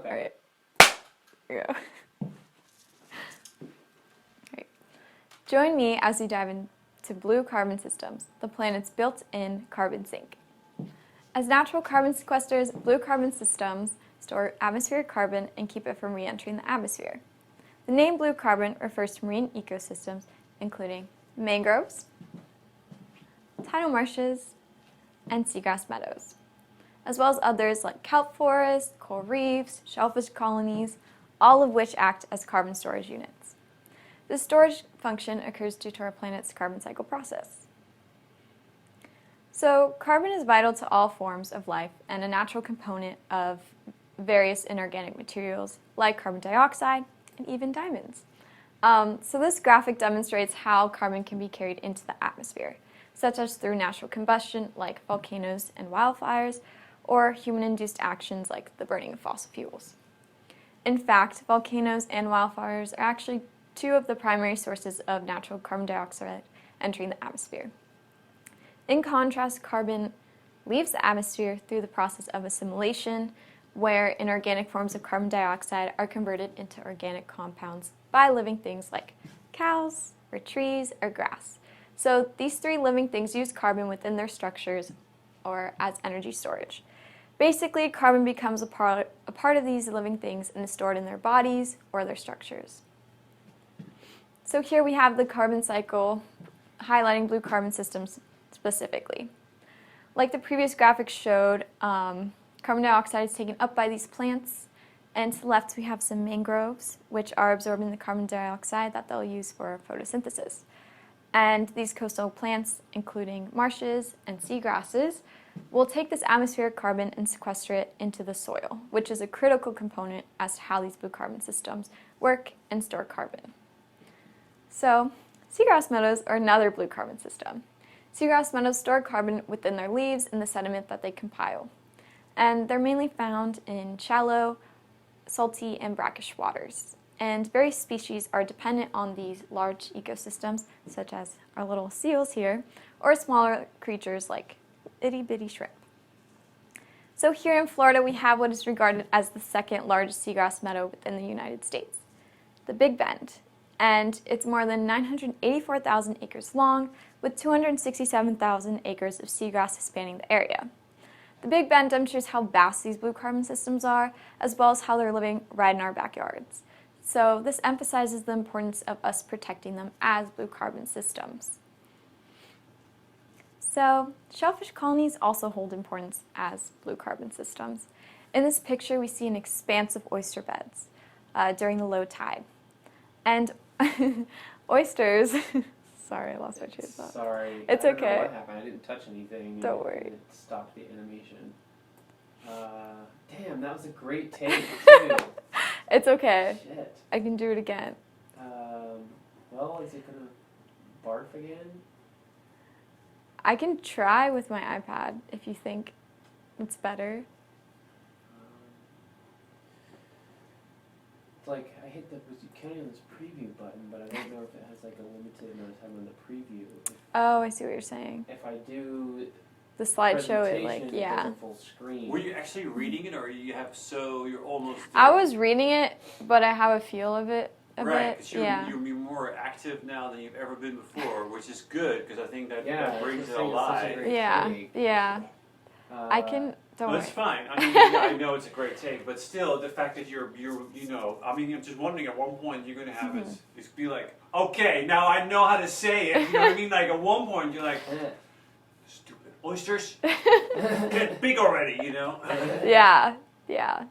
Okay. All right. Here we go. Great. Join me as we dive into blue carbon systems, the planet's built-in carbon sink. As natural carbon sequesters, blue carbon systems store atmospheric carbon and keep it from re-entering the atmosphere. The name blue carbon refers to marine ecosystems, including mangroves, tidal marshes, and seagrass meadows, as well as others like kelp forests, coral reefs, shellfish colonies, all of which act as carbon storage units. This storage function occurs due to our planet's carbon cycle process. So, carbon is vital to all forms of life and a natural component of various inorganic materials like carbon dioxide and even diamonds. So this graphic demonstrates how carbon can be carried into the atmosphere, such as through natural combustion like volcanoes and wildfires, or human-induced actions like the burning of fossil fuels. In fact, volcanoes and wildfires are actually two of the primary sources of natural carbon dioxide entering the atmosphere. In contrast, carbon leaves the atmosphere through the process of assimilation, where inorganic forms of carbon dioxide are converted into organic compounds by living things like cows, or trees, or grass. So these three living things use carbon within their structures or as energy storage. Basically, carbon becomes a part of these living things and is stored in their bodies or their structures. So here we have the carbon cycle highlighting blue carbon systems specifically. Like the previous graphic showed, carbon dioxide is taken up by these plants, and to the left we have some mangroves, which are absorbing the carbon dioxide that they'll use for photosynthesis. And these coastal plants, including marshes and seagrasses, will take this atmospheric carbon and sequester it into the soil, which is a critical component as to how these blue carbon systems work and store carbon. So, seagrass meadows are another blue carbon system. Seagrass meadows store carbon within their leaves and the sediment that they compile. And they're mainly found in shallow, salty, and brackish waters. And various species are dependent on these large ecosystems, such as our little seals here, or smaller creatures like itty-bitty shrimp. So here in Florida, we have what is regarded as the second largest seagrass meadow within the United States, the Big Bend. And it's more than 984,000 acres long, with 267,000 acres of seagrass spanning the area. The Big Bend demonstrates how vast these blue carbon systems are, as well as how they're living right in our backyards. So this emphasizes the importance of us protecting them as blue carbon systems. So shellfish colonies also hold importance as blue carbon systems. In this picture, we see an expanse of oyster beds during the low tide. And oysters, sorry, I lost my train of thought. Sorry. It's I don't know okay. what happened. I didn't touch anything. Don't worry. It stopped the animation. Damn, that was a great take, too. It's okay. Shit. I can do it again. Well, is it gonna barf again? I can try with my iPad if you think it's better. It's like, I hit the, you can't on this preview button, but I don't know if it has like a limited amount of time on the preview. Oh, I see what you're saying. If I do The slideshow, it presentation, yeah. it does a full screen. Were you actually reading it, or you're almost there? I was reading it, but I have a feel of it a right, bit. because Yeah. you're more active now than you've ever been before, which is good, because I think that, Yeah, that brings this it thing is such a alive. great Yeah. take. Yeah. I can. Don't No, worry. it's fine. I mean, yeah, I know it's a great take, but still, the fact that you're, I mean, I'm just wondering at one point you're going to have is be like, okay, now I know how to say it. You know what I mean? Like at one point you're like, stupid oysters, get big already, you know? Yeah. Yeah.